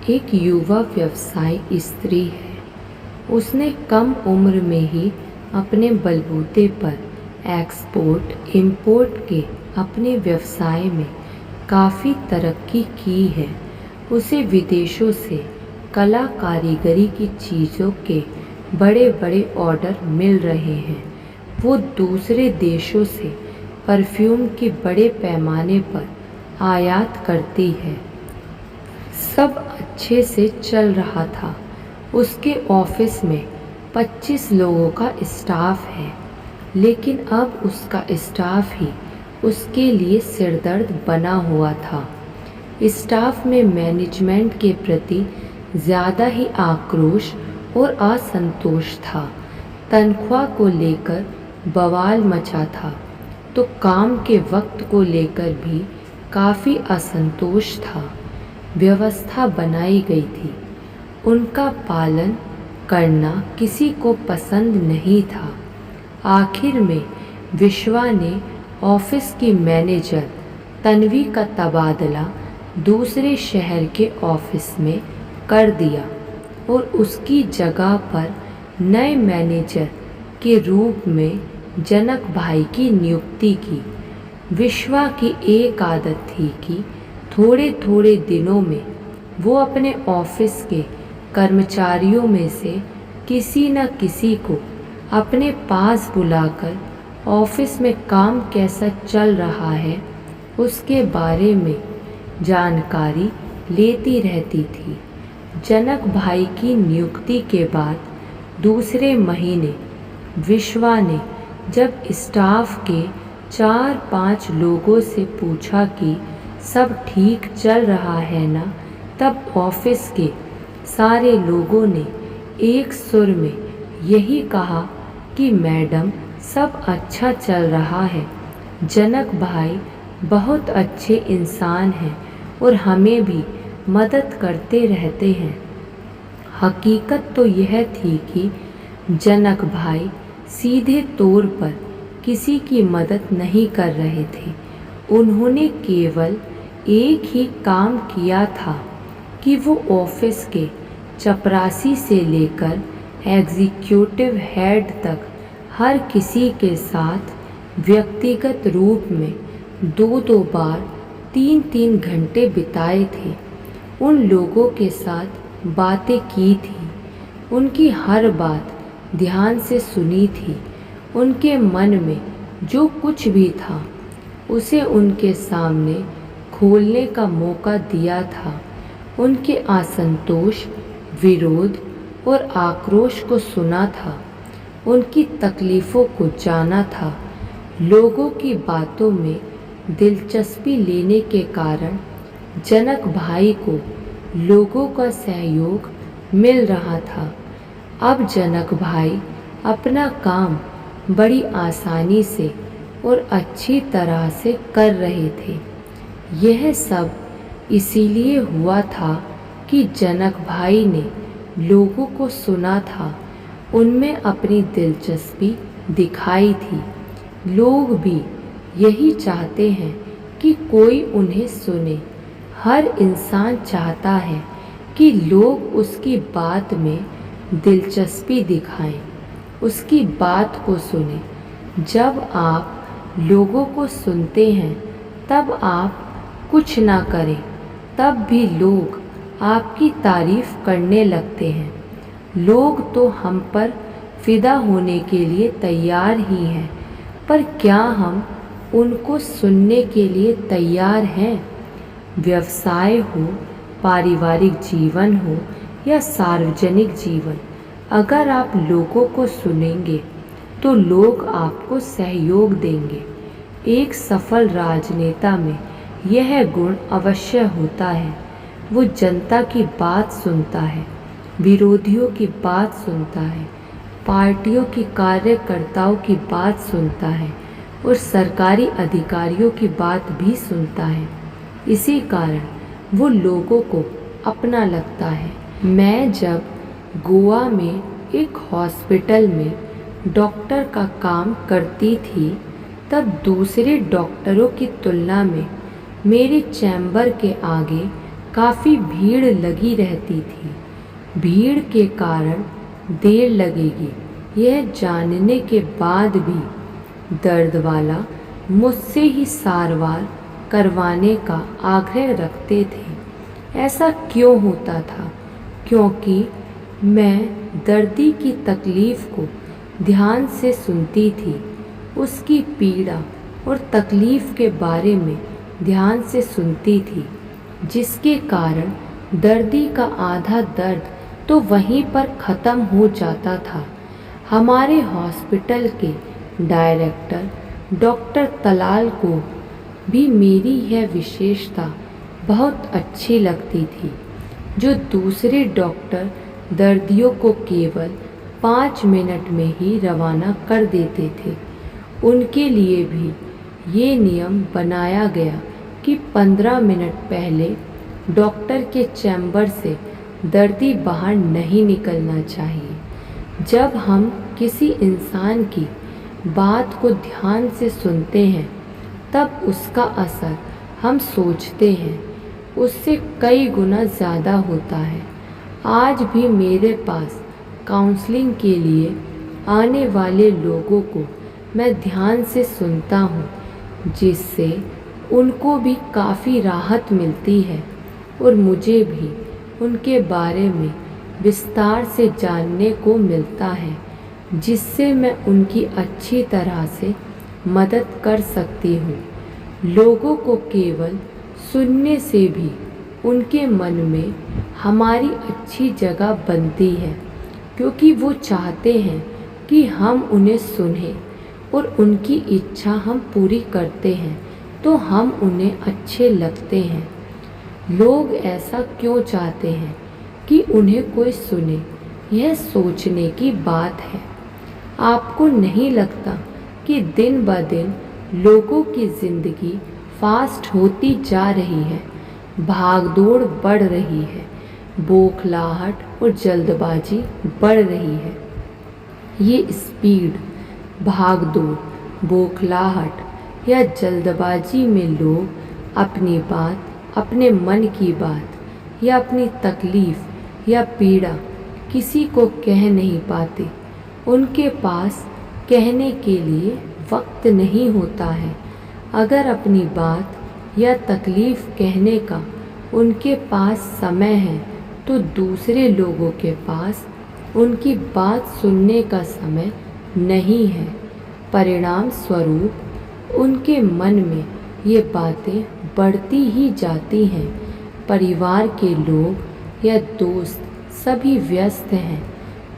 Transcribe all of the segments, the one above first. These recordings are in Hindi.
एक युवा व्यवसाय स्त्री है। उसने कम उम्र में ही अपने बलबूते पर एक्सपोर्ट इंपोर्ट के अपने व्यवसाय में काफ़ी तरक्की की है। उसे विदेशों से कला कारीगरी की चीज़ों के बड़े बड़े ऑर्डर मिल रहे हैं। वो दूसरे देशों से परफ्यूम की बड़े पैमाने पर आयात करती है। सब अच्छे से चल रहा था। उसके ऑफिस में 25 लोगों का स्टाफ है, लेकिन अब उसका स्टाफ ही उसके लिए सिरदर्द बना हुआ था। स्टाफ में मैनेजमेंट के प्रति ज़्यादा ही आक्रोश और असंतोष था। तनख्वाह को लेकर बवाल मचा था, तो काम के वक्त को लेकर भी काफ़ी असंतोष था। व्यवस्था बनाई गई थी, उनका पालन करना किसी को पसंद नहीं था। आखिर में विश्वा ने ऑफिस की मैनेजर तन्वी का तबादला दूसरे शहर के ऑफिस में कर दिया और उसकी जगह पर नए मैनेजर के रूप में जनक भाई की नियुक्ति की। विश्वा की एक आदत थी कि थोड़े थोड़े दिनों में वो अपने ऑफिस के कर्मचारियों में से किसी न किसी को अपने पास बुलाकर ऑफिस में काम कैसा चल रहा है उसके बारे में जानकारी लेती रहती थी। जनक भाई की नियुक्ति के बाद दूसरे महीने विश्वा ने जब स्टाफ के 4-5 लोगों से पूछा कि सब ठीक चल रहा है ना, तब ऑफिस के सारे लोगों ने एक सुर में यही कहा कि मैडम सब अच्छा चल रहा है। जनक भाई बहुत अच्छे इंसान हैं और हमें भी मदद करते रहते हैं। हकीकत तो यह थी कि जनक भाई सीधे तौर पर किसी की मदद नहीं कर रहे थे। उन्होंने केवल एक ही काम किया था कि वो ऑफिस के चपरासी से लेकर एग्जीक्यूटिव हेड तक हर किसी के साथ व्यक्तिगत रूप में 2-2 बार 3-3 घंटे बिताए थे। उन लोगों के साथ बातें की थी, उनकी हर बात ध्यान से सुनी थी। उनके मन में जो कुछ भी था उसे उनके सामने खोलने का मौका दिया था। उनके असंतोष, विरोध और आक्रोश को सुना था, उनकी तकलीफ़ों को जाना था। लोगों की बातों में दिलचस्पी लेने के कारण जनक भाई को लोगों का सहयोग मिल रहा था। अब जनक भाई अपना काम बड़ी आसानी से और अच्छी तरह से कर रहे थे। यह सब इसीलिए हुआ था कि जनक भाई ने लोगों को सुना था, उनमें अपनी दिलचस्पी दिखाई थी। लोग भी यही चाहते हैं कि कोई उन्हें सुने। हर इंसान चाहता है कि लोग उसकी बात में दिलचस्पी दिखाएं, उसकी बात को सुने। जब आप लोगों को सुनते हैं तब आप कुछ ना करें, तब भी लोग आपकी तारीफ करने लगते हैं। लोग तो हम पर फिदा होने के लिए तैयार ही हैं, पर क्या हम उनको सुनने के लिए तैयार हैं? व्यवसाय हो, पारिवारिक जीवन हो या सार्वजनिक जीवन, अगर आप लोगों को सुनेंगे तो लोग आपको सहयोग देंगे। एक सफल राजनेता में यह गुण अवश्य होता है। वो जनता की बात सुनता है, विरोधियों की बात सुनता है, पार्टियों की कार्यकर्ताओं की बात सुनता है और सरकारी अधिकारियों की बात भी सुनता है। इसी कारण वो लोगों को अपना लगता है। मैं जब गोवा में एक हॉस्पिटल में डॉक्टर का काम करती थी, तब दूसरे डॉक्टरों की तुलना में मेरे चैम्बर के आगे काफ़ी भीड़ लगी रहती थी। भीड़ के कारण देर लगेगी यह जानने के बाद भी दर्द वाला मुझसे ही सारवार करवाने का आग्रह रखते थे। ऐसा क्यों होता था? क्योंकि मैं दर्दी की तकलीफ़ को ध्यान से सुनती थी, उसकी पीड़ा और तकलीफ़ के बारे में ध्यान से सुनती थी, जिसके कारण दर्दी का आधा दर्द तो वहीं पर ख़त्म हो जाता था। हमारे हॉस्पिटल के डायरेक्टर डॉक्टर तलाल को भी मेरी यह विशेषता बहुत अच्छी लगती थी, जो दूसरे डॉक्टर दर्दियों को केवल 5 मिनट में ही रवाना कर देते थे। उनके लिए भी ये नियम बनाया गया कि 15 मिनट पहले डॉक्टर के चैम्बर से दर्दी बाहर नहीं निकलना चाहिए। जब हम किसी इंसान की बात को ध्यान से सुनते हैं तब उसका असर हम सोचते हैं उससे कई गुना ज़्यादा होता है। आज भी मेरे पास काउंसलिंग के लिए आने वाले लोगों को मैं ध्यान से सुनता हूँ, जिससे उनको भी काफ़ी राहत मिलती है और मुझे भी उनके बारे में विस्तार से जानने को मिलता है, जिससे मैं उनकी अच्छी तरह से मदद कर सकती हूँ। लोगों को केवल सुनने से भी उनके मन में हमारी अच्छी जगह बनती है, क्योंकि वो चाहते हैं कि हम उन्हें सुनें और उनकी इच्छा हम पूरी करते हैं तो हम उन्हें अच्छे लगते हैं। लोग ऐसा क्यों चाहते हैं कि उन्हें कोई सुने, यह सोचने की बात है। आपको नहीं लगता कि दिन ब दिन लोगों की ज़िंदगी फास्ट होती जा रही है, भागदौड़ बढ़ रही है, बौखलाहट और जल्दबाजी बढ़ रही है। ये स्पीड, भागदौड़, बौखलाहट या जल्दबाजी में लोग अपनी बात, अपने मन की बात या अपनी तकलीफ़ या पीड़ा किसी को कह नहीं पाते। उनके पास कहने के लिए वक्त नहीं होता है। अगर अपनी बात या तकलीफ़ कहने का उनके पास समय है तो दूसरे लोगों के पास उनकी बात सुनने का समय नहीं है। परिणाम स्वरूप उनके मन में ये बातें बढ़ती ही जाती हैं। परिवार के लोग या दोस्त सभी व्यस्त हैं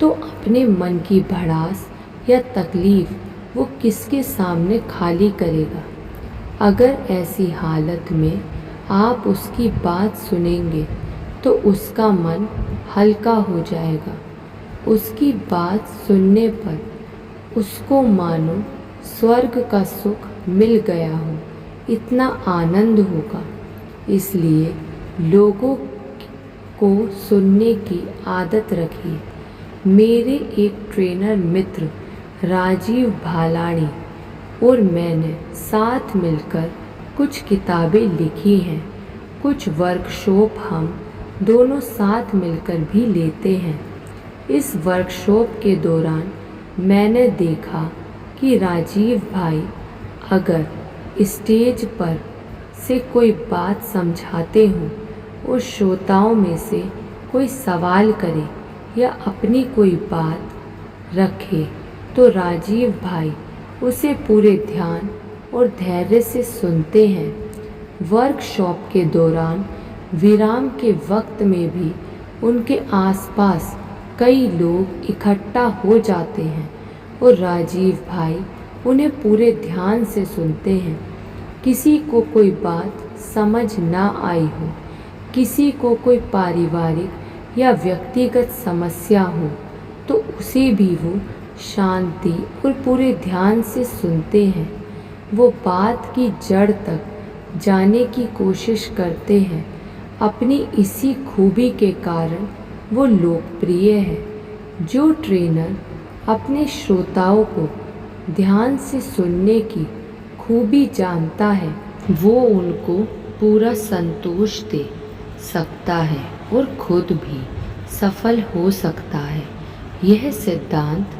तो अपने मन की भड़ास या तकलीफ़ वो किसके सामने खाली करेगा। अगर ऐसी हालत में आप उसकी बात सुनेंगे तो उसका मन हल्का हो जाएगा। उसकी बात सुनने पर उसको मानो स्वर्ग का सुख मिल गया हो, इतना आनंद होगा। इसलिए लोगों को सुनने की आदत रखिए। मेरे एक ट्रेनर मित्र राजीव भालानी और मैंने साथ मिलकर कुछ किताबें लिखी हैं। कुछ वर्कशॉप हम दोनों साथ मिलकर भी लेते हैं। इस वर्कशॉप के दौरान मैंने देखा कि राजीव भाई अगर स्टेज पर से कोई बात समझाते हों और श्रोताओं में से कोई सवाल करे या अपनी कोई बात रखे तो राजीव भाई उसे पूरे ध्यान और धैर्य से सुनते हैं। वर्कशॉप के दौरान विराम के वक्त में भी उनके आसपास कई लोग इकट्ठा हो जाते हैं और राजीव भाई उन्हें पूरे ध्यान से सुनते हैं। किसी को कोई बात समझ ना आई हो, किसी को कोई पारिवारिक या व्यक्तिगत समस्या हो तो उसे भी वो शांति और पूरे ध्यान से सुनते हैं। वो बात की जड़ तक जाने की कोशिश करते हैं। अपनी इसी खूबी के कारण वो लोकप्रिय है। जो ट्रेनर अपने श्रोताओं को ध्यान से सुनने की खूबी जानता है वो उनको पूरा संतोष दे सकता है और खुद भी सफल हो सकता है। यह सिद्धांत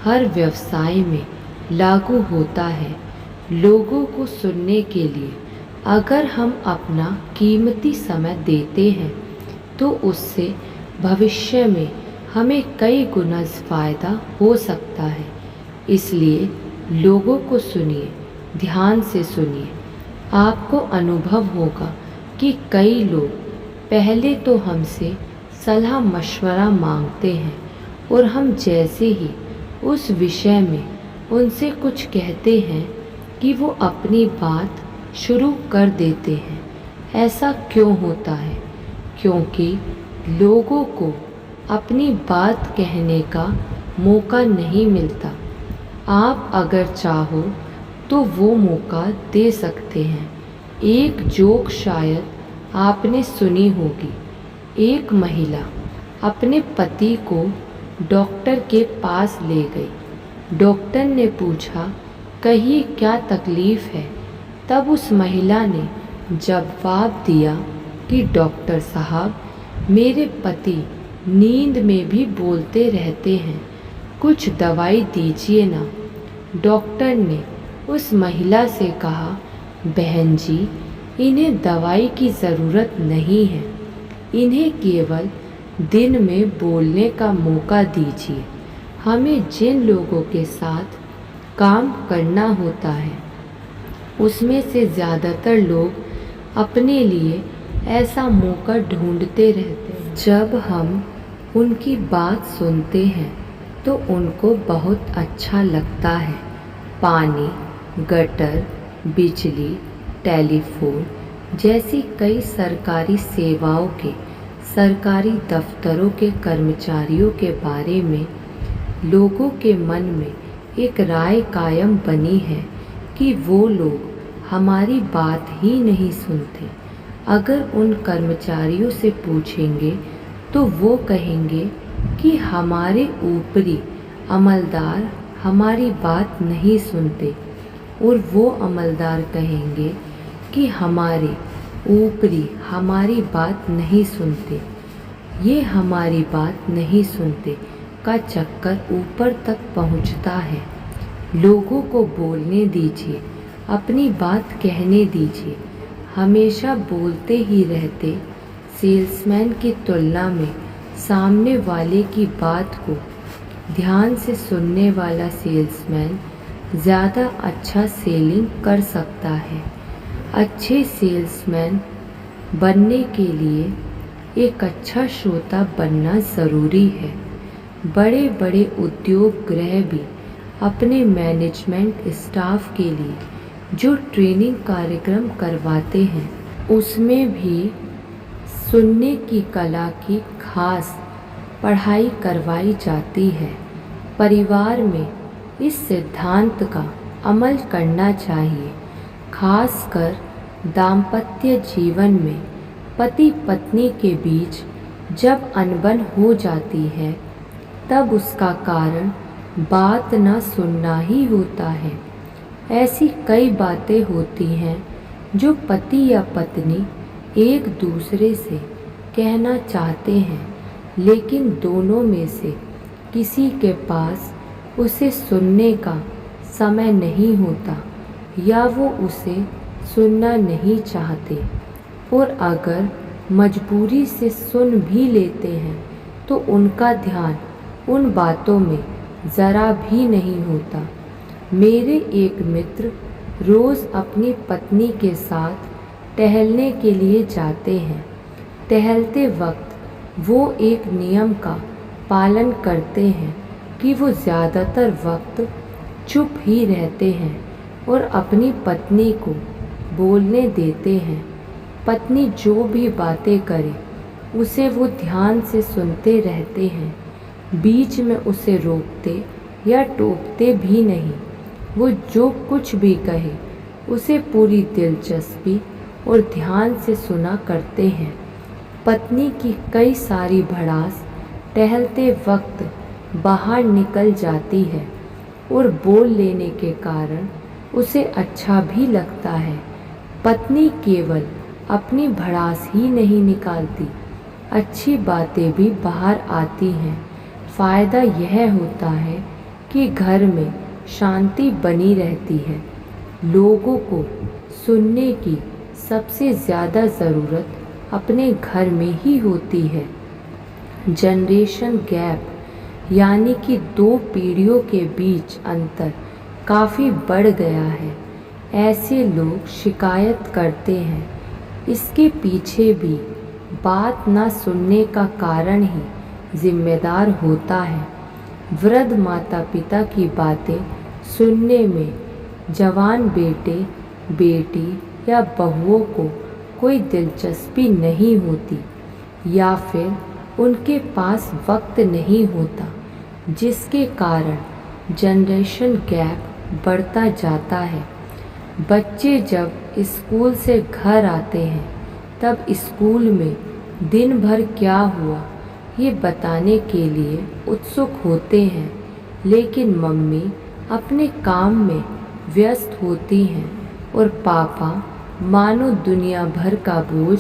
हर व्यवसाय में लागू होता है। लोगों को सुनने के लिए अगर हम अपना कीमती समय देते हैं तो उससे भविष्य में हमें कई गुना फ़ायदा हो सकता है। इसलिए लोगों को सुनिए, ध्यान से सुनिए। आपको अनुभव होगा कि कई लोग पहले तो हमसे सलाह मशवरा मांगते हैं और हम जैसे ही उस विषय में उनसे कुछ कहते हैं कि वो अपनी बात शुरू कर देते हैं। ऐसा क्यों होता है? क्योंकि लोगों को अपनी बात कहने का मौका नहीं मिलता। आप अगर चाहो तो वो मौका दे सकते हैं। एक जोक शायद आपने सुनी होगी। एक महिला अपने पति को डॉक्टर के पास ले गई। डॉक्टर ने पूछा, कहिए क्या तकलीफ़ है? तब उस महिला ने जवाब दिया कि डॉक्टर साहब, मेरे पति नींद में भी बोलते रहते हैं, कुछ दवाई दीजिए ना। डॉक्टर ने उस महिला से कहा, बहन जी, इन्हें दवाई की ज़रूरत नहीं है, इन्हें केवल दिन में बोलने का मौका दीजिए। हमें जिन लोगों के साथ काम करना होता है उसमें से ज़्यादातर लोग अपने लिए ऐसा मौका ढूंढते रहते हैं। जब हम उनकी बात सुनते हैं तो उनको बहुत अच्छा लगता है। पानी, गटर, बिजली, टेलीफोन जैसी कई सरकारी सेवाओं के सरकारी दफ्तरों के कर्मचारियों के बारे में लोगों के मन में एक राय कायम बनी है कि वो लोग हमारी बात ही नहीं सुनते। अगर उन कर्मचारियों से पूछेंगे तो वो कहेंगे कि हमारे ऊपरी अमलदार हमारी बात नहीं सुनते, और वो अमलदार कहेंगे कि हमारे ऊपरी हमारी बात नहीं सुनते। ये हमारी बात नहीं सुनते का चक्कर ऊपर तक पहुंचता है। लोगों को बोलने दीजिए, अपनी बात कहने दीजिए। हमेशा बोलते ही रहते सेल्समैन की तुलना में सामने वाले की बात को ध्यान से सुनने वाला सेल्समैन ज़्यादा अच्छा सेलिंग कर सकता है। अच्छे सेल्समैन बनने के लिए एक अच्छा श्रोता बनना ज़रूरी है। बड़े बड़े उद्योग गृह भी अपने मैनेजमेंट स्टाफ के लिए जो ट्रेनिंग कार्यक्रम करवाते हैं उसमें भी सुनने की कला की खास पढ़ाई करवाई जाती है। परिवार में इस सिद्धांत का अमल करना चाहिए। खासकर दाम्पत्य जीवन में पति पत्नी के बीच जब अनबन हो जाती है तब उसका कारण बात न सुनना ही होता है। ऐसी कई बातें होती हैं जो पति या पत्नी एक दूसरे से कहना चाहते हैं, लेकिन दोनों में से किसी के पास उसे सुनने का समय नहीं होता या वो उसे सुनना नहीं चाहते, और अगर मजबूरी से सुन भी लेते हैं तो उनका ध्यान उन बातों में ज़रा भी नहीं होता। मेरे एक मित्र रोज़ अपनी पत्नी के साथ टहलने के लिए जाते हैं। टहलते वक्त वो एक नियम का पालन करते हैं कि वो ज़्यादातर वक्त चुप ही रहते हैं और अपनी पत्नी को बोलने देते हैं। पत्नी जो भी बातें करे उसे वो ध्यान से सुनते रहते हैं, बीच में उसे रोकते या टोकते भी नहीं। वो जो कुछ भी कहे उसे पूरी दिलचस्पी और ध्यान से सुना करते हैं। पत्नी की कई सारी भड़ास टहलते वक्त बाहर निकल जाती है और बोल लेने के कारण उसे अच्छा भी लगता है। पत्नी केवल अपनी भड़ास ही नहीं निकालती, अच्छी बातें भी बाहर आती हैं। फ़ायदा यह होता है कि घर में शांति बनी रहती है। लोगों को सुनने की सबसे ज़्यादा ज़रूरत अपने घर में ही होती है। जनरेशन गैप यानी कि 2 पीढ़ियों के बीच अंतर काफ़ी बढ़ गया है, ऐसे लोग शिकायत करते हैं। इसके पीछे भी बात ना सुनने का कारण ही जिम्मेदार होता है। वृद्ध माता पिता की बातें सुनने में जवान बेटे बेटी या बहुओं को कोई दिलचस्पी नहीं होती, या फिर उनके पास वक्त नहीं होता, जिसके कारण जनरेशन गैप बढ़ता जाता है। बच्चे जब स्कूल से घर आते हैं तब स्कूल में दिन भर क्या हुआ ये बताने के लिए उत्सुक होते हैं, लेकिन मम्मी अपने काम में व्यस्त होती हैं और पापा मानो दुनिया भर का बोझ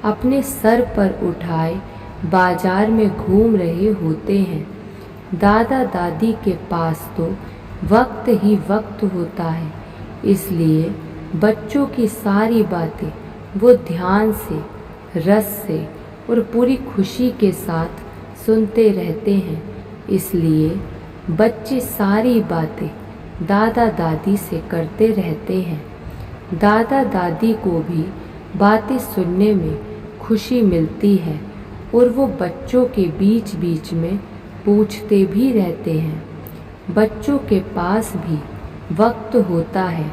अपने सर पर उठाए बाजार में घूम रहे होते हैं। दादा दादी के पास तो वक्त ही वक्त होता है, इसलिए बच्चों की सारी बातें वो ध्यान से, रस से और पूरी खुशी के साथ सुनते रहते हैं। इसलिए बच्चे सारी बातें दादा दादी से करते रहते हैं। दादा दादी को भी बातें सुनने में खुशी मिलती है और वो बच्चों के बीच बीच में पूछते भी रहते हैं। बच्चों के पास भी वक्त होता है,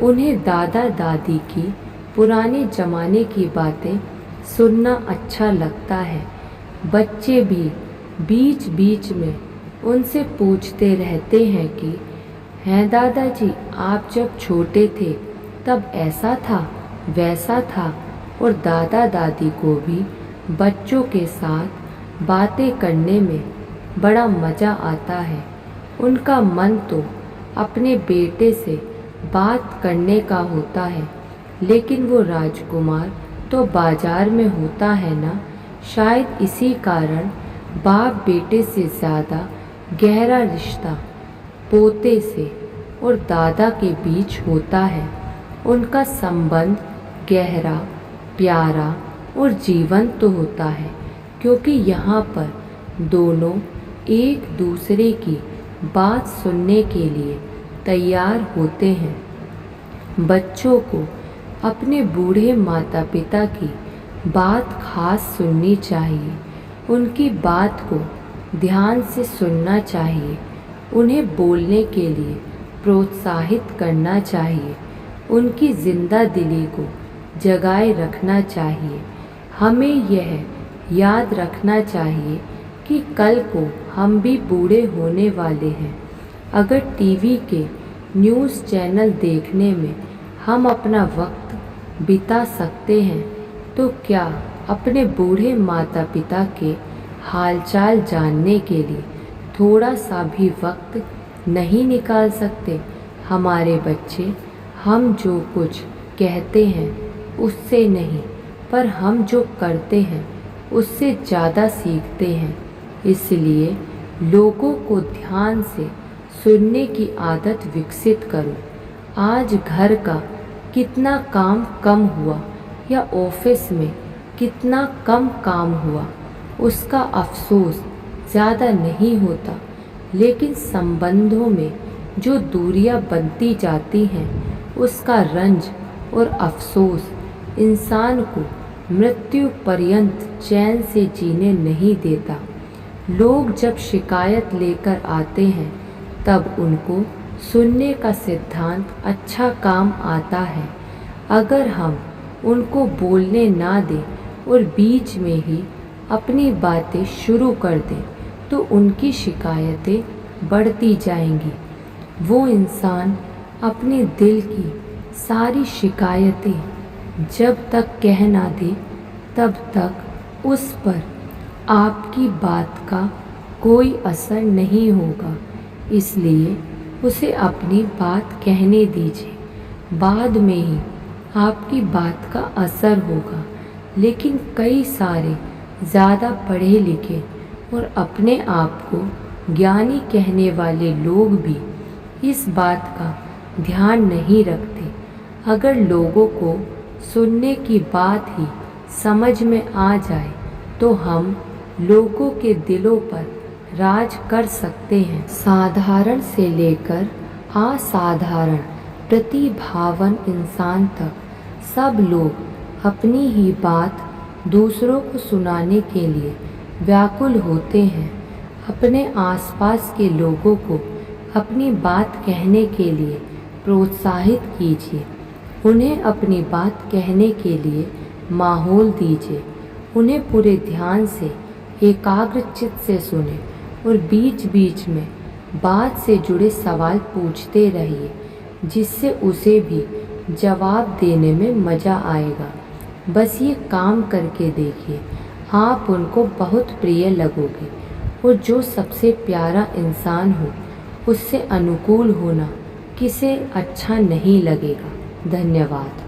उन्हें दादा दादी की पुराने ज़माने की बातें सुनना अच्छा लगता है। बच्चे भी बीच बीच में उनसे पूछते रहते हैं कि हैं दादाजी, आप जब छोटे थे तब ऐसा था वैसा था। और दादा दादी को भी बच्चों के साथ बातें करने में बड़ा मज़ा आता है। उनका मन तो अपने बेटे से बात करने का होता है, लेकिन वो राजकुमार तो बाजार में होता है ना। शायद इसी कारण बाप बेटे से ज़्यादा गहरा रिश्ता पोते से और दादा के बीच होता है। उनका संबंध गहरा, प्यारा और जीवंत तो होता है, क्योंकि यहाँ पर दोनों एक दूसरे की बात सुनने के लिए तैयार होते हैं। बच्चों को अपने बूढ़े माता पिता की बात खास सुननी चाहिए। उनकी बात को ध्यान से सुनना चाहिए। उन्हें बोलने के लिए प्रोत्साहित करना चाहिए। उनकी जिंदा दिली को जगाए रखना चाहिए। हमें यह याद रखना चाहिए कि कल को हम भी बूढ़े होने वाले हैं। अगर टीवी के न्यूज़ चैनल देखने में हम अपना वक्त बिता सकते हैं, तो क्या अपने बूढ़े माता पिता के हालचाल जानने के लिए थोड़ा सा भी वक्त नहीं निकाल सकते? हमारे बच्चे हम जो कुछ कहते हैं उससे नहीं, पर हम जो करते हैं उससे ज़्यादा सीखते हैं। इसलिए लोगों को ध्यान से सुनने की आदत विकसित करो। आज घर का कितना काम कम हुआ या ऑफिस में कितना कम काम हुआ, उसका अफसोस ज़्यादा नहीं होता, लेकिन संबंधों में जो दूरियां बनती जाती हैं उसका रंज और अफसोस इंसान को मृत्यु पर्यंत चैन से जीने नहीं देता। लोग जब शिकायत लेकर आते हैं तब उनको सुनने का सिद्धांत अच्छा काम आता है। अगर हम उनको बोलने ना दें और बीच में ही अपनी बातें शुरू कर दें तो उनकी शिकायतें बढ़ती जाएंगी। वो इंसान अपने दिल की सारी शिकायतें जब तक कह ना दे तब तक उस पर आपकी बात का कोई असर नहीं होगा। इसलिए उसे अपनी बात कहने दीजिए। बाद में ही आपकी बात का असर होगा, लेकिन कई सारे ज़्यादा पढ़े लिखे और अपने आप को ज्ञानी कहने वाले लोग भी इस बात का ध्यान नहीं रखते। अगर लोगों को सुनने की बात ही समझ में आ जाए तो हम लोगों के दिलों पर राज कर सकते हैं। साधारण से लेकर असाधारण प्रतिभावान इंसान तक सब लोग अपनी ही बात दूसरों को सुनाने के लिए व्याकुल होते हैं। अपने आसपास के लोगों को अपनी बात कहने के लिए प्रोत्साहित कीजिए। उन्हें अपनी बात कहने के लिए माहौल दीजिए। उन्हें पूरे ध्यान से एकाग्र चित्त से सुने और बीच बीच में बात से जुड़े सवाल पूछते रहिए, जिससे उसे भी जवाब देने में मज़ा आएगा। बस ये काम करके देखिए, आप उनको बहुत प्रिय लगोगे और जो सबसे प्यारा इंसान हो उससे अनुकूल होना किसे अच्छा नहीं लगेगा। धन्यवाद।